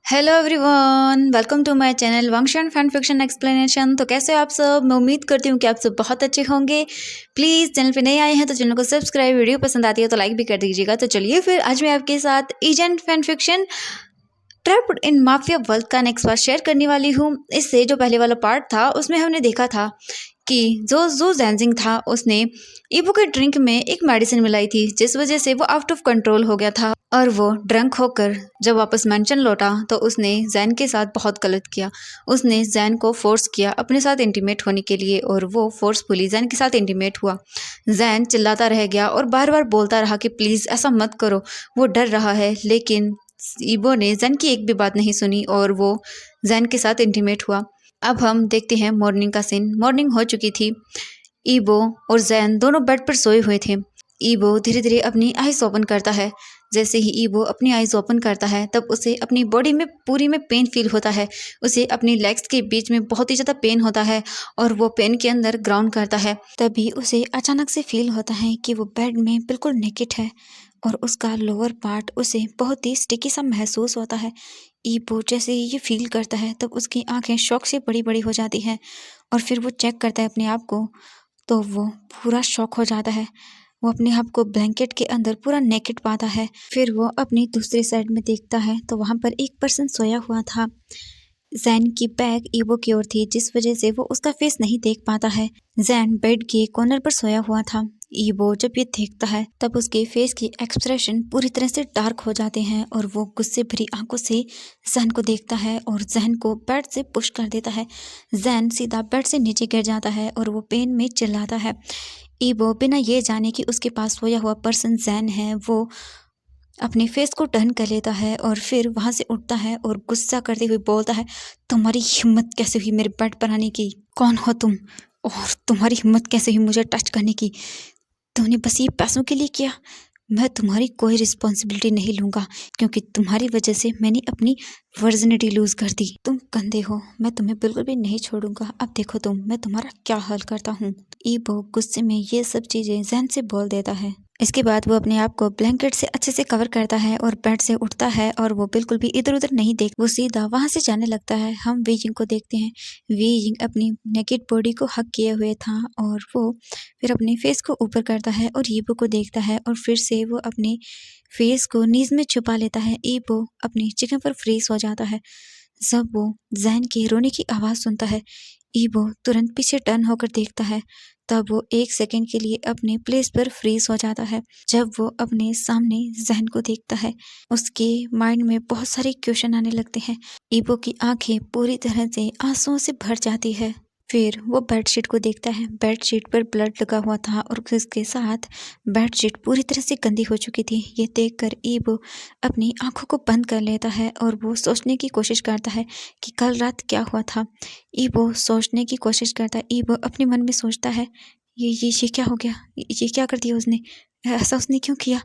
Hello everyone, welcome to my channel Vanshan fan fiction explanation. तो कैसे हो आप सब? मैं उम्मीद करती हूँ कि आप सब बहुत अच्छे होंगे। प्लीज़ चैनल पे नए आए हैं तो चैनल को सब्सक्राइब, वीडियो पसंद आती है तो लाइक भी कर दीजिएगा। तो चलिए फिर आज मैं आपके साथ agent fan fiction trapped in mafia world का नेक्स्ट पार्ट शेयर करने वाली हूँ। इससे जो पहले वाला पार्ट था उसमें हमने देखा था कि जो जो जैनजिंग था उसने ईबो के ड्रिंक में एक मेडिसिन मिलाई थी, जिस वजह से वो आउट ऑफ कंट्रोल हो गया था और वो ड्रंक होकर जब वापस मेंशन लौटा तो उसने जैन के साथ बहुत गलत किया। उसने जैन को फोर्स किया अपने साथ इंटीमेट होने के लिए और वो फोर्सफुली जैन के साथ इंटीमेट हुआ। जैन चिल्लाता रह गया और बार बार बोलता रहा कि प्लीज़ ऐसा मत करो। वो डर रहा है, लेकिन ईबो ने जैन की एक भी बात नहीं सुनी और वो जैन के साथ इंटीमेट हुआ। अब हम देखते हैं मॉर्निंग का सीन। मॉर्निंग हो चुकी थी। ईबो और जैन दोनों बेड पर सोए हुए थे। ईबो धीरे धीरे अपनी आइज ओपन करता है। जैसे ही ईबो अपनी आइज ओपन करता है तब उसे अपनी बॉडी में पूरी में पेन फील होता है। उसे अपनी लेग्स के बीच में बहुत ही ज़्यादा पेन होता है और वो पेन के अंदर ग्राउंड करता है। तभी उसे अचानक से फील होता है कि वो बेड में बिल्कुल नेकेड है और उसका लोअर पार्ट उसे बहुत ही स्टिकी सा महसूस होता है। ईबो जैसे ही ये फील करता है तब उसकी आंखें शौक से बड़ी बड़ी हो जाती हैं और फिर वो चेक करता है अपने आप को तो वो पूरा शॉक हो जाता है। वो अपने आप को ब्लैंकेट के अंदर पूरा नेकेड पाता है। फिर वो अपनी दूसरी साइड में देखता है तो वहाँ पर एक पर्सन सोया हुआ था। जैन की बैक ईबो की ओर थी, जिस वजह से वो उसका फेस नहीं देख पाता है। जैन बेड के कॉर्नर पर सोया हुआ था। ईबो जब ये देखता है तब उसके फेस की एक्सप्रेशन पूरी तरह से डार्क हो जाते हैं और वो गुस्से भरी आंखों से जैन को देखता है और जैन को बेड से पुश कर देता है। जैन सीधा बेड से नीचे गिर जाता है और वो पेन में चिल्लाता है। ईबो बिना ये जाने कि उसके पास सोया हुआ पर्सन जैन है, वो अपने फेस को टर्न कर लेता है और फिर वहाँ से उठता है और गुस्सा करते हुए बोलता है, तुम्हारी हिम्मत कैसे हुई मेरे बेड पर आने की? कौन हो तुम? और तुम्हारी हिम्मत कैसे हुई मुझे टच करने की? तुमने बस ये पैसों के लिए किया? मैं तुम्हारी कोई रिस्पॉन्सिबिलिटी नहीं लूँगा, क्योंकि तुम्हारी वजह से मैंने अपनी वर्जिनिटी लूज़ कर दी। तुम गंदे हो, मैं तुम्हें बिल्कुल भी नहीं छोड़ूंगा। अब देखो मैं तुम्हारा क्या हाल करता हूँ। ईबो गुस्से में ये सब चीज़ें जहन से बोल देता है। इसके बाद वो अपने आप को ब्लैंकेट से अच्छे से कवर करता है और बेड से उठता है और वो बिल्कुल भी इधर उधर नहीं देख, वो सीधा वहाँ से जाने लगता है। हम वीजिंग को देखते हैं। वीजिंग अपनी नेकेड बॉडी को हक किए हुए था और वो फिर अपने फेस को ऊपर करता है और ईबो को देखता है और फिर से वो अपने फेस को नीज में छुपा लेता है। ईबो अपनी जगह पर फ्रीज हो जाता है। जब वो जैन के रोने की आवाज़ सुनता है, ईबो तुरंत पीछे टर्न होकर देखता है। तब वो एक सेकंड के लिए अपने प्लेस पर फ्रीज हो जाता है। जब वो अपने सामने जैन को देखता है, उसके माइंड में बहुत सारे क्वेश्चन आने लगते हैं। ईबो की आंखें पूरी तरह से आंसुओं से भर जाती है। फिर वो बेडशीट को देखता है। बेडशीट पर ब्लड लगा हुआ था और उसके साथ बेडशीट पूरी तरह से गंदी हो चुकी थी। ये देखकर ईबो अपनी आंखों को बंद कर लेता है और वो सोचने की कोशिश करता है कि कल रात क्या हुआ था। ईबो सोचने की कोशिश करता है। ईबो अपने मन में सोचता है, ये क्या हो गया? ये क्या कर दिया उसने? ऐसा उसने क्यों किया?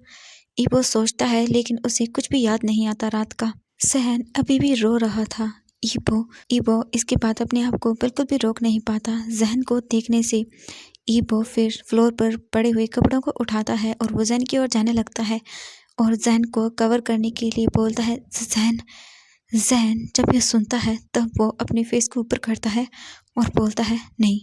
ईबो सोचता है, लेकिन उसे कुछ भी याद नहीं आता रात का। सहन अभी भी रो रहा था। ईबो ईबो इसके बाद अपने आप को बिल्कुल भी रोक नहीं पाता। जहन को देखने से ईबो फिर फ्लोर पर पड़े हुए कपड़ों को उठाता है और वो जैन की ओर जाने लगता है और जैन को कवर करने के लिए बोलता है, जैन। जैन जब ये सुनता है तब वो अपने फेस को ऊपर करता है और बोलता है, नहीं,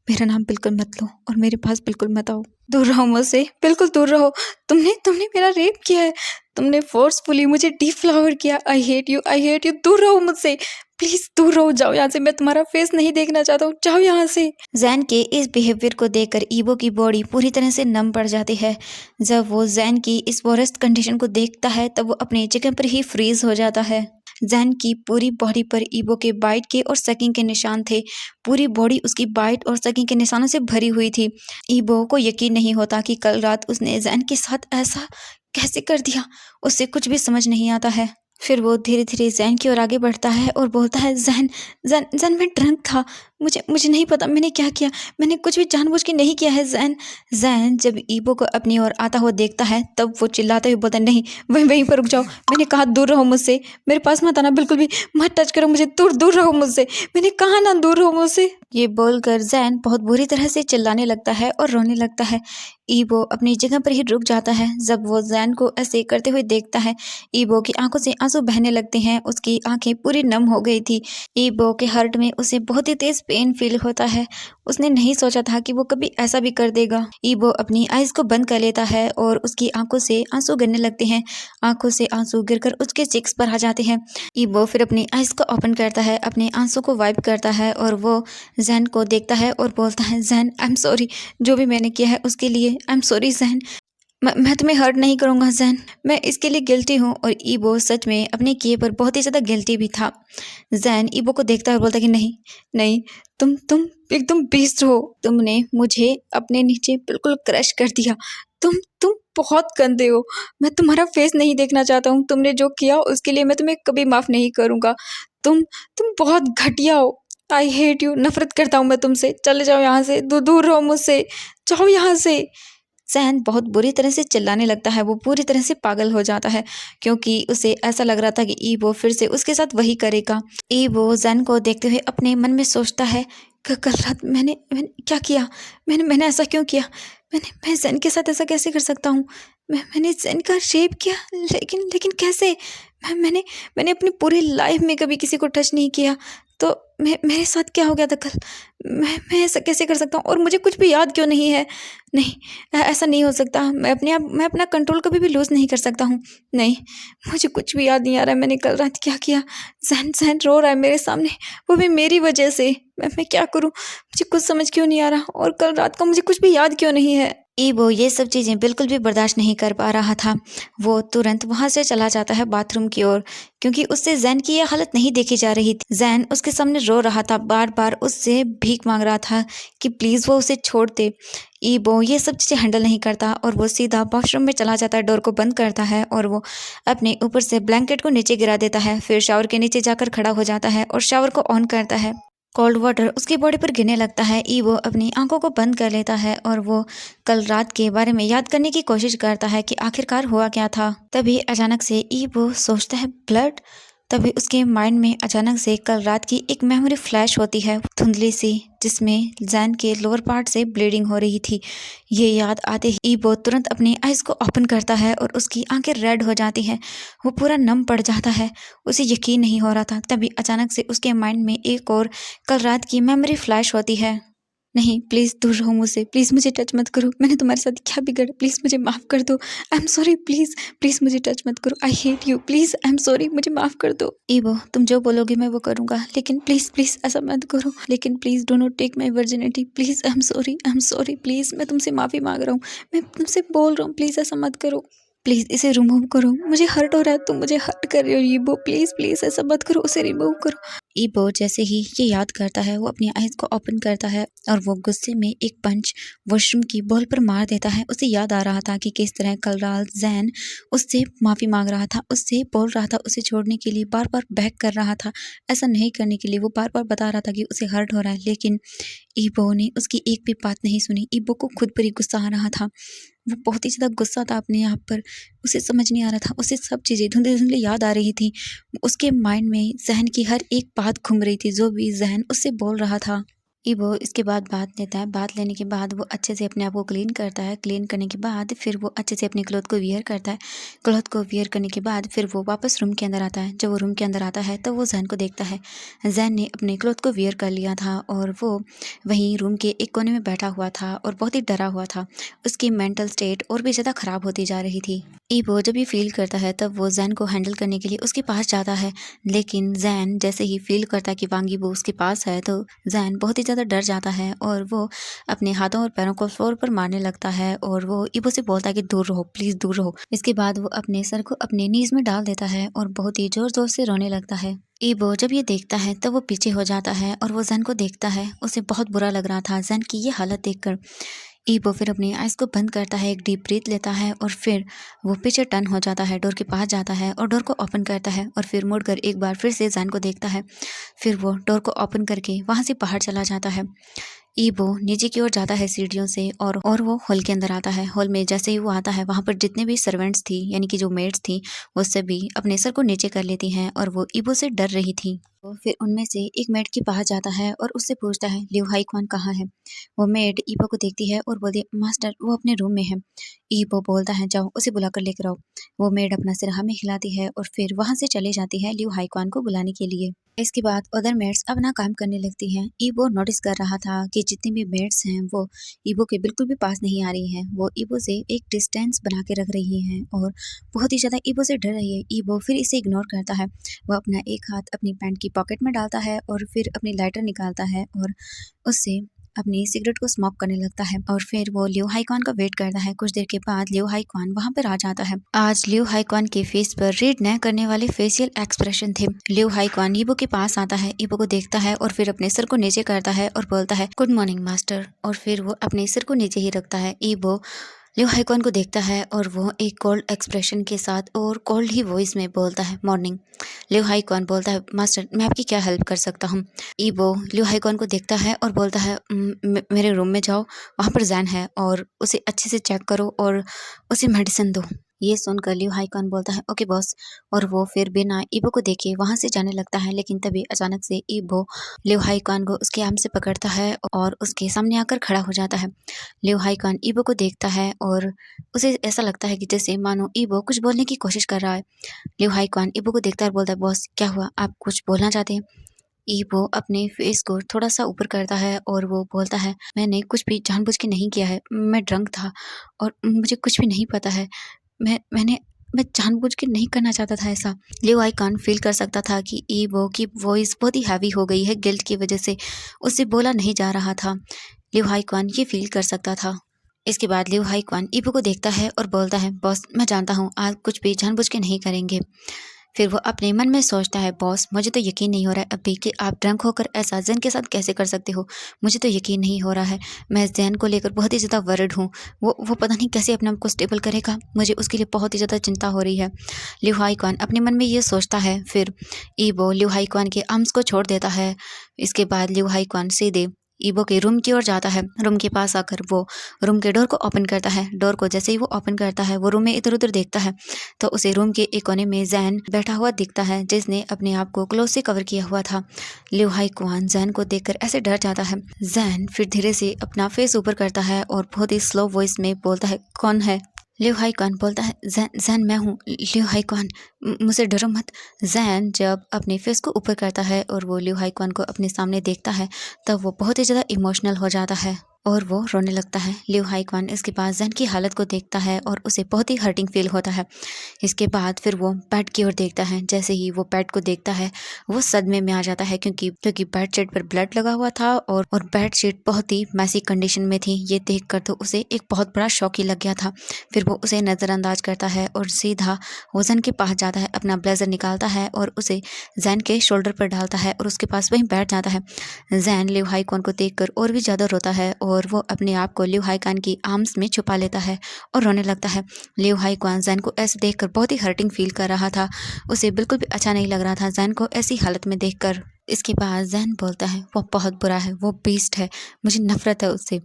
मेरा नाम बिल्कुल मत लो और मेरे पास बिल्कुल मत आओ। दूर रहो मुझसे, बिल्कुल दूर रहो। तुमने तुमने मेरा रेप किया है। तुमने फोर्सफुली मुझे डिफ्लावर किया। I hate you, I hate you. दूर रहो मुझसे, प्लीज दूर रहो। जाओ यहाँ से, मैं तुम्हारा फेस नहीं देखना चाहता हूँ। जाओ यहाँ से। जैन के इस बिहेवियर को देखकर ईबो की बॉडी पूरी तरह से नम पड़ जाती है। जब वो जैन की इस वोरेस्ट कंडीशन को देखता है तब वो अपनी जगह पर ही फ्रीज हो जाता है। जैन की पूरी बॉडी पर ईबो के बाइट के और सकिंग के निशान थे। पूरी बॉडी उसकी बाइट और सकिंग के निशानों से भरी हुई थी। ईबो को यकीन नहीं होता कि कल रात उसने जैन के साथ ऐसा कैसे कर दिया। उसे कुछ भी समझ नहीं आता है। फिर वो धीरे धीरे जैन की ओर आगे बढ़ता है और बोलता है, जैन जैन जैन मैं ड्रंक था। मुझे मुझे नहीं पता मैंने क्या किया। मैंने कुछ भी जानबूझ के नहीं किया है ज़ैन। ज़ैन जब ईबो को अपनी ओर आता हुआ देखता है तब वो चिल्लाते हुए बोलता है, नहीं, वहीं पर रुक जाओ। मैंने कहा दूर रहो मुझसे, मेरे पास मत आना, बिल्कुल भी मत टच करो मुझे, दूर दूर रहो मुझसे। मैंने कहा ना दूर रहो मुझसे। ये बोलकर ज़ैन बहुत बुरी तरह से चिल्लाने लगता है और रोने लगता है। ईबो अपनी जगह पर ही रुक जाता है। जब वो ज़ैन को ऐसे करते हुए देखता है, ईबो की आंखों से आंसू बहने लगते हैं। उसकी आंखें पूरी नम हो गई थी। ईबो के हार्ट में उसे बहुत ही तेज पेन फील होता है। उसने नहीं सोचा था कि वो कभी ऐसा भी कर देगा। ईबो अपनी आइज़ को बंद कर लेता है और उसकी आंखों से आंसू गिरने लगते हैं। आंखों से आंसू गिरकर उसके चेक्स पर आ जाते हैं। ईबो फिर अपनी आइज़ को ओपन करता है, अपने आंसू को वाइप करता है और वो ज़ैन को देखता है और बोलता है, ज़ैन आई एम सॉरी, जो भी मैंने किया है उसके लिए आई एम सॉरी ज़ैन। मैं तुम्हें हर्ट नहीं करूँगा ज़ैन, मैं इसके लिए गिल्टी हूँ। और ईबो सच में अपने किए पर बहुत ही ज़्यादा गिल्टी भी था। ज़ैन ईबो को देखता है और बोलता है कि नहीं नहीं, तुम एकदम बेस्ट हो। तुमने मुझे अपने नीचे बिल्कुल क्रश कर दिया। तुम बहुत गंदे हो। मैं तुम्हारा फेस नहीं देखना चाहता हूँ। तुमने जो किया उसके लिए मैं तुम्हें कभी माफ़ नहीं करूँगा। तुम बहुत घटिया हो। आई हेट यू, नफरत करता हूँ मैं तुमसे। चले जाओ यहाँ से, दूर रहो मुझसे, जाओ यहाँ से। ज़ैन बहुत बुरी तरह से चिल्लाने लगता है। वो पूरी तरह से पागल हो जाता है क्योंकि उसे ऐसा लग रहा था कि ईबो फिर से उसके साथ वही करेगा। ईबो ज़ैन को देखते हुए अपने मन में सोचता है, कल रात मैंने क्या किया? मैंने ऐसा क्यों किया? मैं ज़ैन के साथ ऐसा कैसे कर सकता हूँ? मैंने ज़ैन का रेप किया, लेकिन कैसे? मैंने अपनी पूरी लाइफ में कभी किसी को टच नहीं किया, तो मेरे साथ क्या हो गया था कल? मैं ऐसा कैसे कर सकता हूँ? और मुझे कुछ भी याद क्यों नहीं है? नहीं, ऐसा नहीं हो सकता। मैं अपना कंट्रोल कभी भी लूज़ नहीं कर सकता हूँ। नहीं, मुझे कुछ भी याद नहीं आ रहा है मैंने कल रात क्या किया। ज़ैन रो रहा है मेरे सामने, वो भी मेरी वजह से। मैं क्या करूँ? मुझे कुछ समझ क्यों नहीं आ रहा, और कल रात का मुझे कुछ भी याद क्यों नहीं है? ईबो ये सब चीज़ें बिल्कुल भी बर्दाश्त नहीं कर पा रहा था। वो तुरंत वहाँ से चला जाता है बाथरूम की ओर, क्योंकि उससे ज़ैन की ये हालत नहीं देखी जा रही थी। ज़ैन उसके सामने रो रहा था, बार-बार उससे भीख माँग रहा था कि प्लीज़ वो उसे छोड़ दे। ईबो ये सब चीज़ें हैंडल नहीं करता और वो सीधा वॉशरूम में चला जाता है, डोर को बंद करता है और वो अपने ऊपर से ब्लैंकेट को नीचे गिरा देता है। फिर शावर के नीचे जाकर खड़ा हो जाता है और शावर को ऑन करता है। कोल्ड वाटर उसकी बॉडी पर गिरने लगता है। ईबो अपनी आंखों को बंद कर लेता है और वो कल रात के बारे में याद करने की कोशिश करता है कि आखिरकार हुआ क्या था। तभी अचानक से ईबो सोचता है ब्लड। तभी उसके माइंड में अचानक से कल रात की एक मेमोरी फ्लैश होती है, धुंधली सी, जिसमें ज़ैन के लोअर पार्ट से ब्लीडिंग हो रही थी। ये याद आते ही ईबो तुरंत अपनी आइज़ को ओपन करता है और उसकी आंखें रेड हो जाती हैं। वो पूरा नम पड़ जाता है, उसे यकीन नहीं हो रहा था। तभी अचानक से उसके माइंड में एक और कल रात की मेमोरी फ्लैश होती है। नहीं, प्लीज़ दूर रहो मुझसे, प्लीज़ मुझे टच मत करो। मैंने तुम्हारे साथ क्या बिगाड़ा? प्लीज़ मुझे माफ़ कर दो। आई एम सॉरी, प्लीज़ मुझे टच मत करो। I hate you, please I am sorry, मुझे माफ़ कर दो। ईबो तुम जो बोलोगे मैं वो करूँगा, लेकिन प्लीज़ ऐसा मत करो। लेकिन please do not take my virginity. Please I am sorry, please मैं तुमसे माफ़ी माँग रहा हूँ। मैं तुमसे बोल रहा हूँ, प्लीज़ ऐसा मत करो। प्लीज़ इसे रिमूव करो, मुझे हर्ट हो रहा है, तुम मुझे हर्ट कर रहे हो ईबो। प्लीज़ ऐसा मत करो, उसे रिमूव करो। ईबो जैसे ही ये याद करता है वो अपनी आइज़ को ओपन करता है और वो गुस्से में एक पंच वॉशरूम की बॉल पर मार देता है। उसे याद आ रहा था कि किस तरह कल रात ज़ैन उससे माफ़ी मांग रहा था, उससे बोल रहा था उसे छोड़ने के लिए, बार बार बैक कर रहा था ऐसा नहीं करने के लिए। वो बार बार बता रहा था कि उसे हर्ट हो रहा है, लेकिन ईबो ने उसकी एक भी बात नहीं सुनी। ईबो को खुद पर ही गुस्सा आ रहा था। वो बहुत ही ज़्यादा गुस्सा था अपने आप पर। उसे समझ नहीं आ रहा था, उसे सब चीज़ें धुंधली-धुंधली याद आ रही थी। उसके माइंड में ज़हन की हर एक बात घूम रही थी, जो भी ज़हन उससे बोल रहा था। ईबो इसके बाद बात लेता है। बात लेने के बाद वो अच्छे से अपने आप को क्लीन करता है। क्लीन करने के बाद फिर वो अच्छे से अपने क्लॉथ को वियर करता है। क्लॉथ को वियर करने के बाद फिर वो वापस रूम के अंदर आता है। जब वो रूम के अंदर आता है तब वो ज़ैन को देखता है। ज़ैन ने अपने क्लॉथ को वियर कर लिया था और वो वहीं रूम के एक कोने में बैठा हुआ था और बहुत ही डरा हुआ था। उसकी मेंटल स्टेट और भी ज़्यादा ख़राब होती जा रही थी। ईबो जब ये फील करता है तब वो ज़ैन को हैंडल करने के लिए उसके पास जाता है, लेकिन ज़ैन जैसे ही फील करता है कि वांगी वो उसके पास है तो ज़ैन बहुत ही ज़्यादा डर जाता है और वो अपने हाथों और पैरों को फ्लोर पर मारने लगता है और वो ईबो से बोलता है कि दूर रहो, प्लीज़ दूर रहो। इसके बाद वो अपने सर को अपने नीज़ में डाल देता है और बहुत ही ज़ोर ज़ोर से रोने लगता है। ईबो जब ये देखता है तब वो पीछे हो जाता है और वो ज़ैन को देखता है। उसे बहुत बुरा लग रहा था ज़ैन की ये हालत देखकर। ईबो फिर अपनी आइज़ को बंद करता है, एक डीप ब्रीथ लेता है और फिर वो पीछे टर्न हो जाता है, डोर के पास जाता है और डोर को ओपन करता है और फिर मुड़कर एक बार फिर से जैन को देखता है। फिर वो डोर को ओपन करके वहाँ से बाहर चला जाता है। ईबो नीचे की ओर जाता है सीढ़ियों से और वो हॉल के अंदर आता है। हॉल में जैसे ही वो आता है वहाँ पर जितने भी सर्वेंट्स थी यानी कि जो मेड्स थी वो सभी अपने सर को नीचे कर लेती हैं और वो ईबो से डर रही थी। तो फिर उनमें से एक मेड के पास जाता है और उससे पूछता है लिव हाई क्वान कहाँ है। वो मेड ईबो को देखती है और बोलती है मास्टर वो अपने रूम में है। ईबो बोलता है जाओ उसे बुलाकर लेकर आओ। वो मेड अपना सिर हमें हिलाती है और फिर वहां से चली जाती है लिव हाई क्वान को बुलाने के लिए। इसके बाद अदर मेड्स अपना काम करने लगती हैं। ईबो नोटिस कर रहा था कि जितनी भी मेड्स हैं वो ईबो के बिल्कुल भी पास नहीं आ रही हैं। वो ईबो से एक डिस्टेंस बना के रख रही हैं और बहुत ही ज़्यादा ईबो से डर रही है। ईबो फिर इसे इग्नोर करता है। वो अपना एक हाथ अपनी पैंट की पॉकेट में डालता है और फिर अपनी लाइटर निकालता है और उससे अपनी सिगरेट को स्मोक करने लगता है और फिर वो लियो हाई क्वान का वेट करता है। कुछ देर के बाद लियो हाई क्वान वहाँ पर आ जाता है। आज लियो हाई क्वान के फेस पर रीड न करने वाले फेशियल एक्सप्रेशन थे। लियो हाई क्वान ईबो के पास आता है, ईबो को देखता है और फिर अपने सर को नीचे करता है और बोलता है गुड मॉर्निंग मास्टर और फिर वो अपने सिर को नीचे ही रखता है। ईबो लियो हाई क्वान को देखता है और वो एक कोल्ड एक्सप्रेशन के साथ और कोल्ड ही वॉइस में बोलता है मॉर्निंग। लियो हाई क्वान बोलता है मास्टर मैं आपकी क्या हेल्प कर सकता हूँ। ईबो लियो हाई क्वान को देखता है और बोलता है मेरे रूम में जाओ, वहाँ पर जैन है और उसे अच्छे से चेक करो और उसे मेडिसिन दो। ये सुनकर लियो हाई क्वान बोलता है ओके बॉस और वो फिर बिना ईबो को देखे वहाँ से जाने लगता है। लेकिन तभी अचानक से ईबो लियो हाई क्वान को उसके आर्म से पकड़ता है और उसके सामने आकर खड़ा हो जाता है। लियो हाई क्वान ईबो को देखता है और उसे ऐसा लगता है कि जैसे मानो ईबो कुछ बोलने की कोशिश कर रहा है। लियो हाई क्वान ईबो को देखता है और बोलता है बॉस क्या हुआ, आप कुछ बोलना चाहते हैं। ईबो अपने फेस को थोड़ा सा ऊपर करता है और वो बोलता है मैंने कुछ भी जानबूझ के नहीं किया है, मैं ड्रंक था और मुझे कुछ भी नहीं पता है। मैं जानबूझ के नहीं करना चाहता था ऐसा। लियो हाई क्वान फील कर सकता था कि ईबो की वॉइस बहुत ही हैवी हो गई है गिल्ट की वजह से, उससे बोला नहीं जा रहा था। लियो हाई क्वान ये फील कर सकता था। इसके बाद लियो हाई क्वान ईबो को देखता है और बोलता है बॉस मैं जानता हूँ आप कुछ भी जानबूझ के नहीं करेंगे। फिर वो अपने मन में सोचता है बॉस मुझे तो यकीन नहीं हो रहा है अभी कि आप ड्रंक होकर ऐसा जैन के साथ कैसे कर सकते हो। मुझे तो यकीन नहीं हो रहा है। मैं जैन को लेकर बहुत ही ज़्यादा वरिड हूँ। वो पता नहीं कैसे अपने आप को स्टेबल करेगा। मुझे उसके लिए बहुत ही ज़्यादा चिंता हो रही है। लियो हाई क्वान अपने मन में ये सोचता है। फिर ईबो लियो हाई क्वान के आर्म्स को छोड़ देता है। इसके बाद लियो हाई क्वान सीधे ईबो के रूम की ओर जाता है। रूम के पास आकर वो रूम के डोर को ओपन करता है। डोर को जैसे ही वो ओपन करता है वो रूम में इधर उधर देखता है तो उसे रूम के एक कोने में जैन बैठा हुआ दिखता है जिसने अपने आप को क्लोज से कवर किया हुआ था। लियो हाई क्वान जैन को देखकर ऐसे डर जाता है। जैन फिर धीरे से अपना फेस ऊपर करता है और बहुत ही स्लो वॉइस में बोलता है कौन है। लियो हाई क्वान बोलता है जैन मैं हूँ। लियो हाई क्वान मुझसे डरो मत। जैन जब अपने फेस को ऊपर करता है और वो लियो हाई क्वान को अपने सामने देखता है तब वो बहुत ही ज़्यादा इमोशनल हो जाता है और वो रोने लगता है। लियो हाई क्वान इसके बाद जैन की हालत को देखता है और उसे बहुत ही हर्टिंग फील होता है। इसके बाद फिर वो बेड की ओर देखता है। जैसे ही वो बेड को देखता है वो सदमे में आ जाता है क्योंकि बेड शीट पर ब्लड लगा हुआ था और बेड शीट बहुत ही मैसी कंडीशन में थी। ये देखकर तो उसे एक बहुत बड़ा शॉक ही लग गया था। फिर वो उसे नज़रअंदाज करता है और सीधा वो जैन के पास जाता है, अपना ब्लेजर निकालता है और उसे जैन के शोल्डर पर डालता है और उसके पास वहीं बैठ जाता है। जैन लियो हाई क्वान को देखकर और भी ज़्यादा रोता है और वो अपने आप को लियो हाई क्वान की आर्म्स में छुपा लेता है और रोने लगता है। लियो हाई क्वान जैन को ऐसे देखकर बहुत ही हर्टिंग फील कर रहा था। उसे बिल्कुल भी अच्छा नहीं लग रहा था जैन को ऐसी हालत में देखकर। इसके बाद जैन बोलता है वो बहुत बुरा है, वो बीस्ट है, मुझे नफरत है उससे।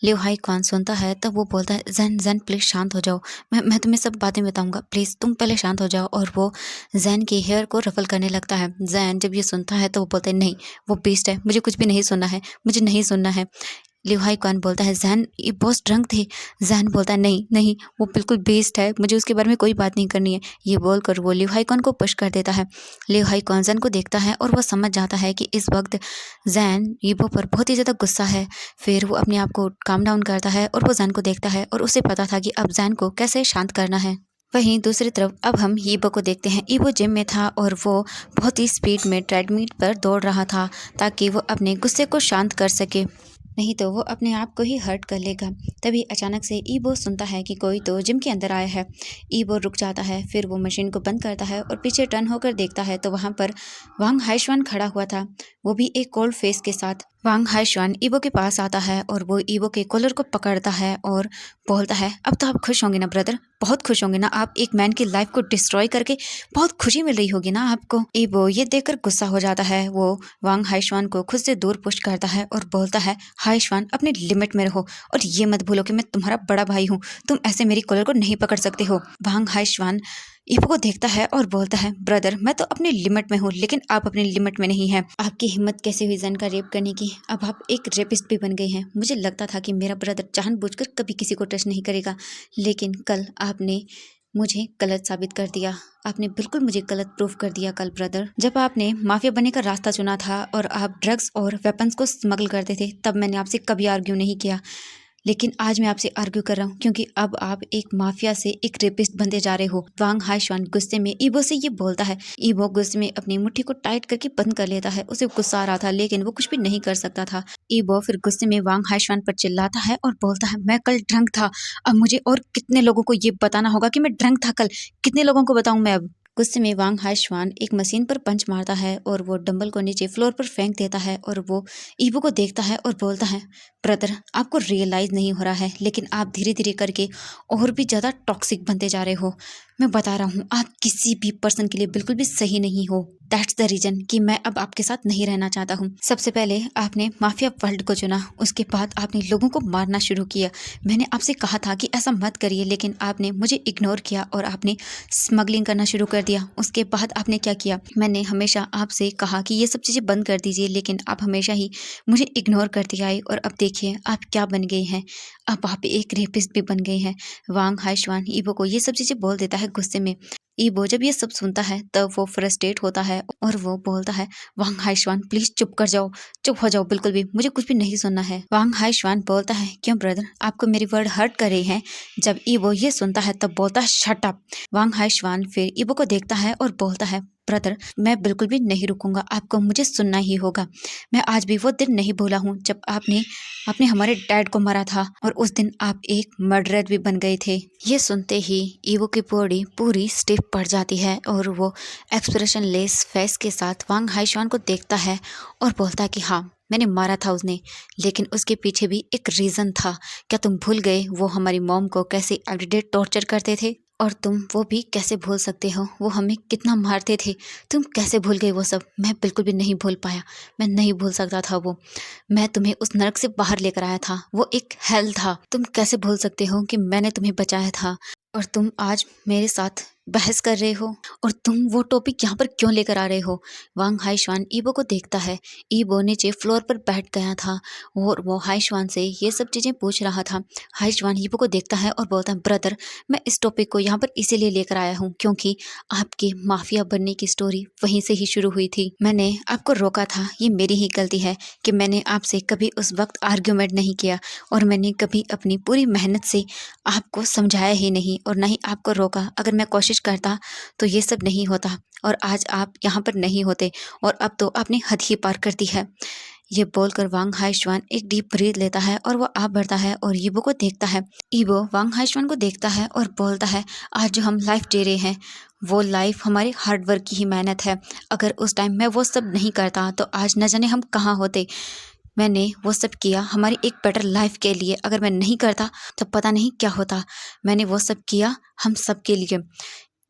लियो हाई क्वान सुनता है तब वो बोलता है जैन जैन प्लीज़ शांत हो जाओ, मैं तुम्हें सब बातें बताऊंगा, प्लीज़ तुम पहले शांत हो जाओ। और वो जैन के हेयर को रफल करने लगता है। जैन जब ये सुनता है तो वो बोलता है नहीं वो बीस्ट है, मुझे कुछ भी नहीं सुनना है, मुझे नहीं सुनना है। लियो हाई क्वान बोलता है जैन ये बॉस ड्रंक थे। जैन बोलता है नहीं नहीं वो बिल्कुल बेस्ट है, मुझे उसके बारे में कोई बात नहीं करनी है। ये बोलकर वो लियो हाई क्वान को पुश कर देता है। लियो हाई क्वान जैन को देखता है और वो समझ जाता है कि इस वक्त जैन ईबो पर बहुत ही ज़्यादा गुस्सा है। फिर वो अपने आप को काम डाउन करता है और वो जैन को देखता है और उसे पता था कि अब जैन को कैसे शांत करना है। वहीं दूसरी तरफ अब हम ईबो को देखते हैं। ईबो जिम में था और वो बहुत ही स्पीड में ट्रेडमिल पर दौड़ रहा था ताकि वो अपने गुस्से को शांत कर सके, नहीं तो वो अपने आप को ही हर्ट कर लेगा। तभी अचानक से ईबो सुनता है कि कोई तो जिम के अंदर आया है। ईबो रुक जाता है। फिर वो मशीन को बंद करता है और पीछे टर्न होकर देखता है तो वहाँ पर वांग हाइशवान खड़ा हुआ था, वो भी एक कोल्ड फेस के साथ। वांग हाइशुआन ईबो के पास आता है और वो ईबो के कॉलर को पकड़ता है और बोलता है, अब तो आप खुश होंगे ना ब्रदर, बहुत खुश होंगे ना, आप एक मैन की लाइफ को डिस्ट्रॉय करके बहुत खुशी मिल रही होगी ना आपको। ईबो ये देखकर गुस्सा हो जाता है। वो वांग हाइशुआन को खुद से दूर पुश करता है और बोलता है, हाइशुआन अपनी लिमिट में रहो और ये मत भूलो कि मैं तुम्हारा बड़ा भाई हूँ, तुम ऐसे मेरी कॉलर को नहीं पकड़ सकते हो। वांग हाइशुआन ईबो को देखता है और बोलता है, ब्रदर मैं तो अपनी लिमिट में हूँ लेकिन आप अपनी लिमिट में नहीं हैं। आपकी हिम्मत कैसे हुई जैन का रेप करने की, अब आप एक रेपिस्ट भी बन गई हैं। मुझे लगता था कि मेरा ब्रदर जानबूझकर कभी किसी को टच नहीं करेगा, लेकिन कल आपने मुझे गलत साबित कर दिया, आपने बिल्कुल मुझे गलत प्रूफ कर दिया कल ब्रदर। जब आपने माफिया बनने का रास्ता चुना था और आप ड्रग्स और वेपन्स को स्मगल करते थे, तब मैंने आपसे कभी आर्ग्यू नहीं किया, लेकिन आज मैं आपसे आर्ग्यू कर रहा हूँ क्योंकि अब आप एक माफिया से एक रेपिस्ट बनते जा रहे हो। वांग हाइशुआन गुस्से में ईबो से ये बोलता है। ईबो गुस्से में अपनी मुट्ठी को टाइट करके बंद कर लेता है। उसे गुस्सा आ रहा था लेकिन वो कुछ भी नहीं कर सकता था। ईबो फिर गुस्से में वांग हाइशुआन पर चिल्लाता है और बोलता है, मैं कल ड्रंक था, अब मुझे और कितने लोगों को ये बताना होगा कि मैं ड्रंक था कल, कितने लोगों को बताऊं मैं अब। गुस्से में वांग हाइशुआन एक मशीन पर पंच मारता है और वो डंबल को नीचे फ्लोर पर फेंक देता है और वो ईबो को देखता है और बोलता है, ब्रदर आपको रियलाइज नहीं हो रहा है लेकिन आप धीरे धीरे करके और भी ज़्यादा टॉक्सिक बनते जा रहे हो। मैं बता रहा हूँ आप किसी भी पर्सन के लिए बिल्कुल भी सही नहीं हो। दैट्स द रीजन कि मैं अब आपके साथ नहीं रहना चाहता हूँ। सबसे पहले आपने माफिया वर्ल्ड को चुना, उसके बाद आपने लोगों को मारना शुरू किया। मैंने आपसे कहा था कि ऐसा मत करिए लेकिन आपने मुझे इग्नोर किया और आपने स्मगलिंग करना शुरू कर दिया। उसके बाद आपने क्या किया, मैंने हमेशा आपसे कहा कि ये सब चीज़ें बंद कर दीजिए लेकिन आप हमेशा ही मुझे इग्नोर करती आई और अब देखिए आप क्या बन गए हैं, अब आप एक रेपिस्ट भी बन गए हैं। वांग हाइशुआन ईबो को ये सब चीज़ें बोल देता है गुस्से में। ईबो जब ये सब सुनता है तब वो फ्रस्ट्रेट होता है और वो बोलता है, वांग हाइशुआन प्लीज चुप कर जाओ, चुप हो जाओ, बिल्कुल भी मुझे कुछ भी नहीं सुनना है। वांग हाइशुआन बोलता है, क्यों ब्रदर आपको मेरी वर्ड हर्ट कर रही है। जब ईबो ये सुनता है तब बोलता है, शट अप। वांग हाइशुआन फिर ईबो को देखता है और बोलता है, ब्रदर मैं बिल्कुल भी नहीं रुकूंगा, आपको मुझे सुनना ही होगा। मैं आज भी वो दिन नहीं भूला हूँ जब आपने आपने हमारे डैड को मारा था और उस दिन आप एक मर्डरर भी बन गए थे। ये सुनते ही ईवो की बॉडी पूरी स्टिफ पड़ जाती है और वो एक्सप्रेशन लेस फेस के साथ वांग हाइशुआन को देखता है और बोलता है कि हाँ मैंने मारा था उसने, लेकिन उसके पीछे भी एक रीज़न था। क्या तुम भूल गए वो हमारी मॉम को कैसे एवरीडे टॉर्चर करते थे, और तुम वो भी कैसे भूल सकते हो, वो हमें कितना मारते थे, तुम कैसे भूल गए वो सब। मैं बिल्कुल भी नहीं भूल पाया, मैं नहीं भूल सकता था वो। मैं तुम्हें उस नरक से बाहर लेकर आया था, वो एक हेल था। तुम कैसे भूल सकते हो कि मैंने तुम्हें बचाया था और तुम आज मेरे साथ बहस कर रहे हो, और तुम वो टॉपिक यहाँ पर क्यों लेकर आ रहे हो। वांग हाइशुआन ईबो को देखता है। ईबो नीचे फ्लोर पर बैठ गया था और वो हाइशुआन से ये सब चीज़ें पूछ रहा था। हाइशुआन ईबो को देखता है और बोलता है, ब्रदर मैं इस टॉपिक को यहाँ पर इसीलिए लेकर आया हूँ क्योंकि आपके माफिया बनने की स्टोरी वहीं से ही शुरू हुई थी। मैंने आपको रोका था, ये मेरी ही गलती है कि मैंने आपसे कभी उस वक्त आर्ग्यूमेंट नहीं किया और मैंने कभी अपनी पूरी मेहनत से आपको समझाया ही नहीं और ना ही आपको रोका। अगर मैं कोशिश करता तो ये सब नहीं होता और आज आप यहाँ पर नहीं होते, और अब तो आपने हद ही पार कर दी है। ये बोलकर वांग हाइशुआन एक डीप ब्रीथ लेता है और वो आप भरता है और ईबो को देखता है। ईबो वांग हाइशुआन को देखता है और बोलता है, आज जो हम लाइफ जी रहे हैं वो लाइफ हमारे हार्डवर्क की ही मेहनत है। अगर उस टाइम मैं वो सब नहीं करता तो आज न जाने हम कहाँ होते। मैंने वो सब किया हमारी एक बेटर लाइफ के लिए, अगर मैं नहीं करता तो पता नहीं क्या होता। मैंने वो सब किया हम सब के लिए।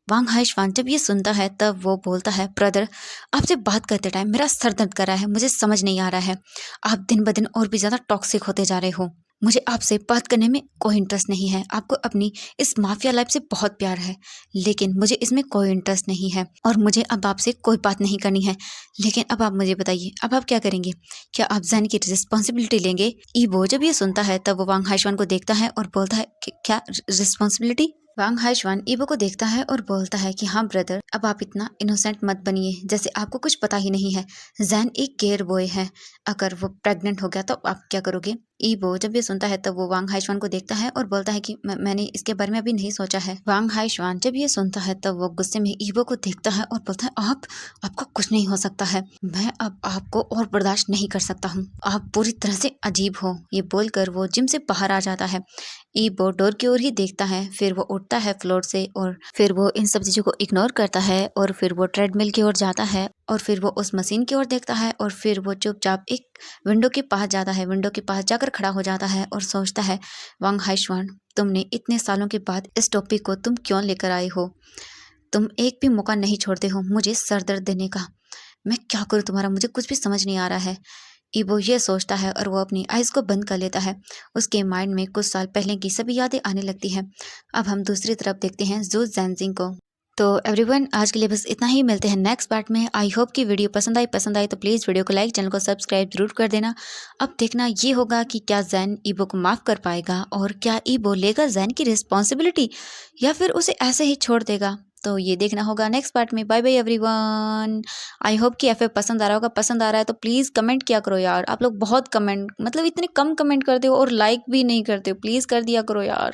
वांग हाइशुआन जब ये सुनता है तब वो बोलता है, ब्रदर आपसे बात करते टाइम मेरा सर दर्द कर रहा है, मुझे समझ नहीं आ रहा है। आप दिन ब दिन और भी ज़्यादा टॉक्सिक होते जा रहे हो। मुझे आपसे बात करने में कोई इंटरेस्ट नहीं है। आपको अपनी इस माफिया लाइफ से बहुत प्यार है लेकिन मुझे इसमें कोई इंटरेस्ट नहीं है और मुझे अब आपसे कोई बात नहीं करनी है। लेकिन अब आप मुझे बताइए, अब आप क्या करेंगे? क्या आप जैन की रिस्पॉन्सिबिलिटी लेंगे? ईबो जब ये सुनता है तब वो वांग हाइशुआन को देखता है और बोलता है, क्या रिस्पॉन्सिबिलिटी? वांग हाइशुआन ईबो को देखता है और बोलता है कि हाँ ब्रदर, अब आप इतना इनोसेंट मत बनिए जैसे आपको कुछ पता ही नहीं है। जैन एक केयर बॉय है, अगर वो प्रेग्नेंट हो गया तो आप क्या करोगे? ईबो जब ये सुनता है तब वो वांग हाइशुआन को देखता है और बोलता है कि मैंने इसके बारे में अभी नहीं सोचा है। वांग हाइशुआन जब ये सुनता है तब वो गुस्से में ईबो को देखता है और बोलता है, आपका कुछ नहीं हो सकता है, मैं अब आपको और बर्दाश्त नहीं कर सकता हूँ, आप पूरी तरह से अजीब हो। ये बोलकर वो जिम से बाहर आ जाता है। ईबो डोर की ओर ही देखता है, फिर वो उठता है फ्लोर से और फिर वो इन सब चीज़ों को इग्नोर करता है और फिर वो ट्रेडमिल की ओर जाता है और फिर वो उस मशीन की ओर देखता है और फिर वो चुपचाप एक विंडो के पास जाता है, विंडो के पास जाकर खड़ा हो जाता है और सोचता है, वांग हाइशवान, तुमने इतने सालों के बाद इस टोपी को तुम क्यों लेकर आए हो? तुम एक भी मौका नहीं छोड़ते हो मुझे सर दर्द देने का। मैं क्या करूँ तुम्हारा, मुझे कुछ भी समझ नहीं आ रहा है। ईबो ये सोचता है और वो अपनी आइज़ को बंद कर लेता है। उसके माइंड में कुछ साल पहले की सभी यादें आने लगती हैं। अब हम दूसरी तरफ देखते हैं ज़ू ज़ैनज़िंग को। तो एवरीवन, आज के लिए बस इतना ही। मिलते हैं नेक्स्ट पार्ट में। आई होप कि वीडियो पसंद आई तो प्लीज़ वीडियो को लाइक, चैनल को सब्सक्राइब जरूर कर देना। अब देखना ये होगा कि क्या जैन ईबो को माफ़ कर पाएगा और क्या ईबो लेगा जैन की रिस्पॉन्सिबिलिटी या फिर उसे ऐसे ही छोड़ देगा। तो ये देखना होगा नेक्स्ट पार्ट में। Bye bye everyone. I hope कि एफएफ पसंद आ रहा होगा। पसंद आ रहा है तो प्लीज़ कमेंट किया करो यार। आप लोग बहुत कमेंट, मतलब इतने कम कमेंट करते हो और लाइक भी नहीं करते हो। प्लीज़ कर दिया करो यार।